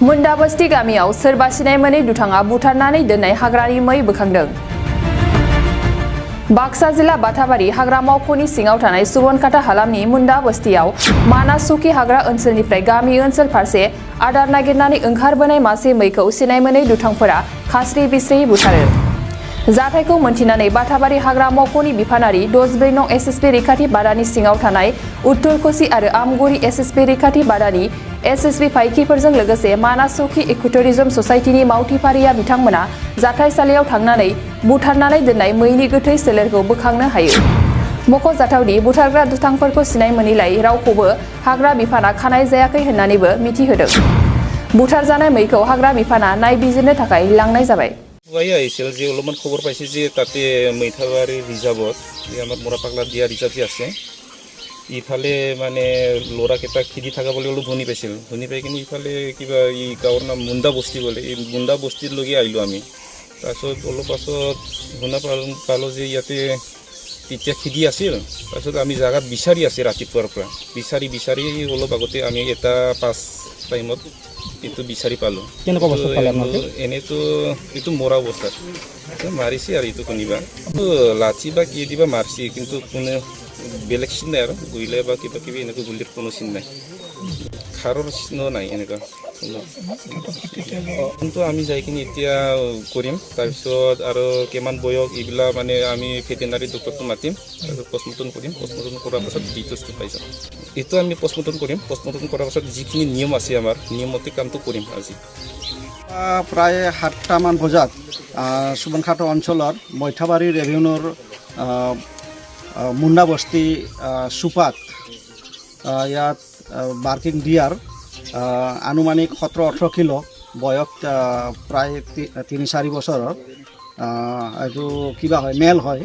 मुन्दाबस्ती गामियाव सोरबा सिनाय मोनै दुथाङा बुथारनानै दोननाय हाग्रानि मै बोखांदों। बाक्सा जिल्ला बाथाबारि हाग्रा मावख'नि सिङाव थानाय सुबनखाता हालामनि मुन्दाबस्तीयाव मानास सुखि हाग्रा ओनसोलनिफ्राय गामि ओनसोल फारसे आदार नागिरनानै ओंखारबोनाय मासे मैखौ सिनाय मोनै दुथांफोरा खास्रि बिस्रि बुथारो। जाथायखौ मोनथिनानै बाथाबारि हाग्रा मावख'नि बिफानारि 14 नं एसएसपि रैखाथि बादानि सिङाव थानाय उत्तर कोसि आरो आमगुरि एसएसपि रैखाथि बादानि एसएसपि फाइखिफोरजों लोगोसे मानास सुखि इकोटुरिजम ससाइटिनि मावथिफारिया बिथांमोना जाथायसालियाव थांनानै बुथारनानै दोननाय मैनि गोथै सोलेरखौ बोखांनो हायो। मख'जाथावदि बुथारग्रा दुथांफोरखौ सिनाय मोनैलाय रावखौबो हाग्रा बिफाना खानाय जायाखै होननानैबो मिथिहोदों। बुथारजानाय मैखौ हाग्रा बिफाना नायबिजिरनो थाखाय लांनाय जाबाय। আহিছিল যে অলপমান খবৰ পাইছে যে তাতে মৈথাবাৰী ৰিজাৰ্ভত যে আমাৰ মৰাপাগলা দিয়া ৰিজাৰ্ভ যে আছে ইফালে মানে ল'ৰাকেইটা খেদি থকা বুলি অলপ শুনি পাইছিল। শুনি পাই কিনে ইফালে কিবা এই গাঁৱৰ নাম মুণ্ডা বস্তি বোলে, এই মুণ্ডা বস্তিলৈকে আহিলোঁ আমি। তাৰপিছত অলপ পাছত শুনা পালোঁ যে ইয়াতে তেতিয়া খেদি আছিল। তাৰপিছত আমি জাগাত বিচাৰি আছে ৰাতিপুৱাৰ পৰা বিচাৰি অলপ আগতে আমি এটা 5 টাইমত এইটো বিচাৰি পালোঁ। এনেতো এইটো মৰা অৱস্থাত মাৰিছে আৰু এইটো কোনোবা লাঠি বা কি দিবা মাৰিছে, কিন্তু কোনো বেলেগ চিন নাই আৰু গুৰিলে বা কিবা কিবি এনেকুৱা গুলিৰ কোনো চিন নাই, খাৰৰ চিহ্ন নাই এনেকুৱা। কিন্তু আমি যাই কিনে এতিয়া কৰিম। তাৰপিছত আৰু কিমান বয়স এইবিলাক মানে আমি ভেটেনাৰী ডক্টৰটো মাতিম, তাৰপিছত পষ্টমৰ্টম কৰিম। পষ্টমৰ্টম কৰাৰ পাছত ডিটেইলছটো পাই যাম। এইটো আমি পষ্টমৰ্টম কৰিম। পষ্টমৰ্টম কৰাৰ পাছত যিখিনি নিয়ম আছে আমাৰ নিয়মতে কামটো কৰিম। আজি প্ৰায় 7টামান বজাত সুবনখাতা অঞ্চলৰ মৈথাবাৰী ৰেভিনিউৰ মুন্দাবস্তি চুপাত ইয়াত বাৰ্কিং ডিয়াৰ আনুমানিক 17-18 কিলো বয়স প্ৰায় 3-4 বছৰৰ এইটো কিবা হয় মেল হয়।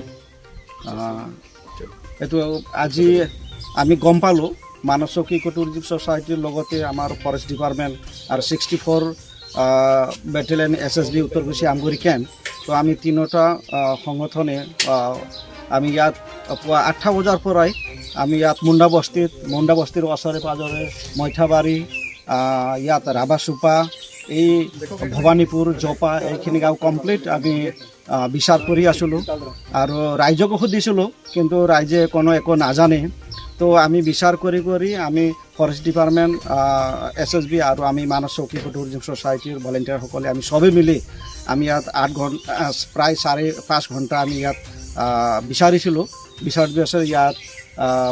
এইটো আজি আমি গম পালোঁ মানাস চৌকি ইকোটুৰিজম ছ'চাইটিৰ লগতে আমাৰ ফৰেষ্ট ডিপাৰ্টমেণ্ট আৰু 64 বেটেলিয়ন SSB উত্তৰ কোচি আমগুৰি কেম্প। তো আমি তিনিটা সংগঠনে আমি ইয়াত পুৱা 8টা বজাৰ পৰাই আমি ইয়াত মুন্দাবস্তিৰ ওচৰে পাঁজৰে মৈথাবাৰী ইয়াত ৰাবাচুপা এই ভৱানীপুৰ জপা এইখিনি গাঁও কমপ্লিট আমি বিচাৰ কৰি আছিলোঁ আৰু ৰাইজকো সুধিছিলোঁ, কিন্তু ৰাইজে একো নাজানে। তো আমি বিচাৰ কৰি আমি ফৰেষ্ট ডিপাৰ্টমেণ্ট SSB আৰু আমি মানাস চৌকি ইকোটুৰিজম ছ'চাইটিৰ ভলেণ্টিয়াৰসকলে আমি চবেই মিলি আমি ইয়াত 8 ঘণ্টা প্ৰায় 4.5 ঘণ্টা আমি ইয়াত বিচাৰিছিলোঁ। বিচাৰ ইয়াত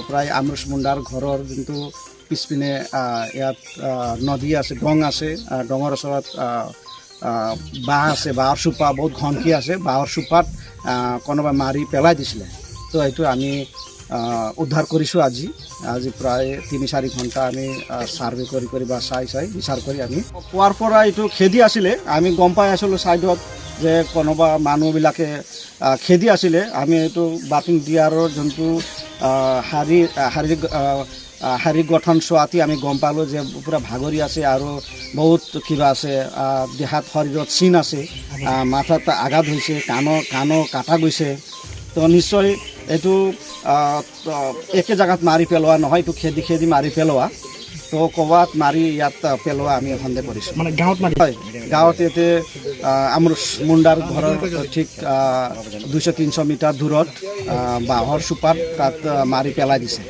প্ৰায় আমৰুচ মুণ্ডাৰ ঘৰৰ যোনটো পিছপিনে ইয়াত নদী আছে, ডং আছে, ডঙৰ ওচৰত বাঁহ আছে, বাঁহৰ চোপা বহুত ঘনকি আছে, বাঁহৰ চোপাত কোনোবা মাৰি পেলাই দিছিলে। তো এইটো আমি উদ্ধাৰ কৰিছোঁ। আজি প্ৰায় 3-4 ঘণ্টা আমি ছাৰ্ভে কৰি বা চাই বিচাৰ কৰি আমি পুৱাৰ পৰা এইটো খেদি আছিলে। আমি গম পাই আছিলোঁ ছাইডত যে কোনোবা মানুহবিলাকে খেদি আছিলে। আমি এইটো বাৰ্কিং ডিয়াৰৰ যোনটো শাৰীৰিক গঠন চোৱাতে আমি গম পালোঁ যে পূৰা ভাগৰি আছে আৰু বহুত কিবা আছে, দেহাত শৰীৰত চিন আছে, মাথাত আঘাত হৈছে, কাণো কাটা গৈছে। তো নিশ্চয় এইটো একে জেগাত মাৰি পেলোৱা নহয়, এইটো খেদি মাৰি পেলোৱা। তো ক'ৰবাত মাৰি ইয়াত পেলোৱা আমি সন্দেহ কৰিছোঁ। মানে গাঁৱত হয়, গাঁৱত ইয়াতে আমৰুচ মুণ্ডাৰ ঘৰৰ ঠিক 200-300 মিটাৰ দূৰত বাঁহৰ চোপাত তাত মাৰি পেলাই দিছে।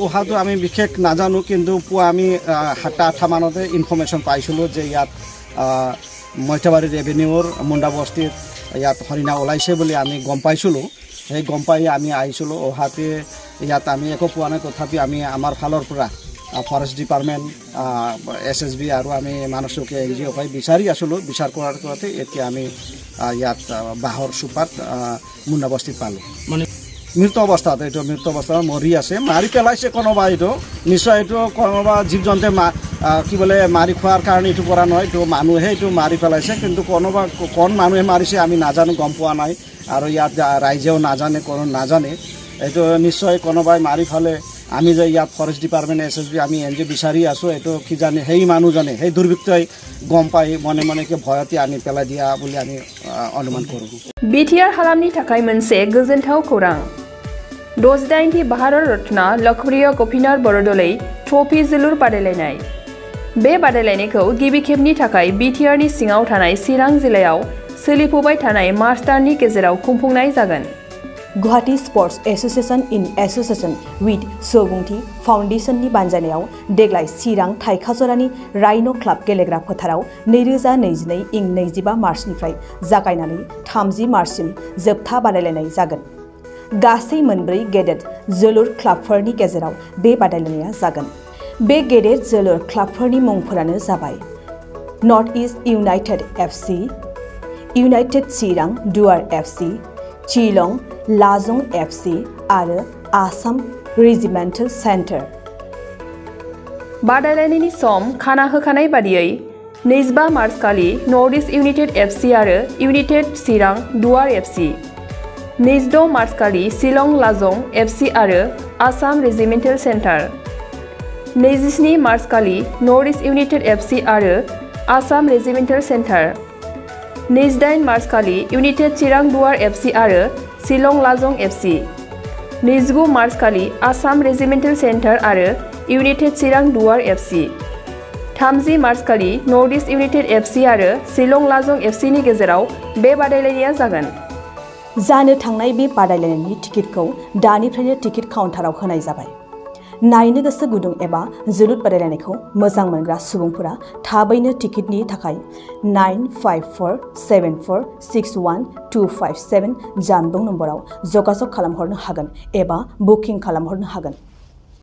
অহাটো আমি বিশেষ নাজানো, কিন্তু পুৱা আমি 7টা-8টা মানতে ইনফৰ্মেশ্যন পাইছিলোঁ যে ইয়াত মৈথাবাৰী ৰেভিনিউৰ মুন্দাবস্তিত ইয়াত হৰিণা ওলাইছে বুলি আমি গম পাইছিলোঁ। সেই গম পাই আমি আহিছিলোঁ। অহাতে ইয়াত আমি একো পোৱা নাই, তথাপি আমি আমাৰ ফালৰ পৰা ফৰেষ্ট ডিপাৰ্টমেণ্ট SSB আৰু আমি মানাস চৌকি NGO পাই বিচাৰি আছিলোঁ। বিচাৰ কৰাৰ কৰাতে এতিয়া আমি ইয়াত বাঁহৰ চোপাত মুন্দাবস্তিত পালোঁ। মানে মৃত অৱস্থাত মৰি আছে, মাৰি পেলাইছে কোনোবা। এইটো নিশ্চয় এইটো কোনোবা জীৱ জন্তুৱে কি বোলে মাৰি খোৱাৰ কাৰণে এইটো কৰা নহয়, এইটো মানুহে এইটো মাৰি পেলাইছে। কিন্তু কোনোবা কোন মানুহে মাৰিছে আমি নাজানো, গম পোৱা নাই। আৰু ইয়াত ৰাইজেও নাজানে। এইটো নিশ্চয় কোনোবাই মাৰি ফেলে আমি যে ইয়াত ফৰেষ্ট ডিপাৰ্টমেণ্ট SSB আমি NGO বিচাৰি আছোঁ। এইটো কি জানে সেই মানুহজনে, সেই দুৰ্বৃত্তই গম পাই মনে ভয়তে আনি পেলাই দিয়া বুলি আমি অনুমান কৰোঁ। BTR हालामनि थाखाय मोनसे गोजोनथाव खौरां। 18 भारत रत्न लोकप्रिय गपिनाथ बरदलै ट्रफी जोलुर बादायलायनाय बे बादायलायनायखौ गिबि खेबनि थाखाय बिटिआरनि सिङाव थानाय चिरां जिल्लायाव सोलिफुबाय थानाय मार्च दाननि गेजेराव खुंफुंनाय जागोन। Guwahati sports association in association with सुबुंथि फाउन्डेशननि बानजायनायाव देग्लाय चिरां थाइखाजरानि राइन' क्लाब गेलेग्रा फोथाराव 2022 इं 25 मार्चनिफ्राय जागायनानै 30 मार्चसिम जोबथा बादायलायनाय जागोन। गासै मोनब्रै गेदेर जोलुर क्लाबफोरनि गेजेराव बे बादायलायनाया जागोन। बे गेदेर जोलुर क्लाबफोरनि मुंफोरानो जाबाय north east United FC, United चिरां दुवार एफसि, शिलं लाजं एफसि आरो आसाम रेजिमेन्टेल सेन्टार। बादायलायनायनि सम खाना होखानाय बादियै 25 मार्च खालि नर्थ इस्ट इउनाइटेड एफसि आरो इउनाइटेड चिरां दुवार एफसि, 26 मार्च खालि शिलं लाजं एफसि आरो आसाम रेजिमेन्टेल सेन्टार, 27 मार्च खालि नर्थ इस्ट इउनाइटेड एफसि आरो आसाम रेजिमेन्टेल सेन्टार, 28 मार्च खालि इउनाइटेड चिरां दुवार एफसि आरो शिलं लाजं एफसि, 29 मार्च खालि आसाम रेजिमेन्टेल सेन्टार आरो इउनाइटेड चिरां दुवार एफसि, 30 मार्च खालि नर्थ इस्ट इउनाइटेड एफसि आरो शिलं लाजं एफसिनि गेजेराव बे बादायलायनाया जागोन। जानो थांनाय बे बादायलायनायनि टिकेटखौ दानिफ्रायनो टिकेट काउन्टाराव होनाय जाबाय। नायनो गोसो गुदुं एबा जोलुर बादायलायनायखौ मोजां मोनग्रा सुबुंफोरा थाबैनो टिकेटनि थाखाय 9547461257 जानबुं नम्बराव जगाजग खालामहरनो हागोन एबा बुकिं खालामहरनो हागोन।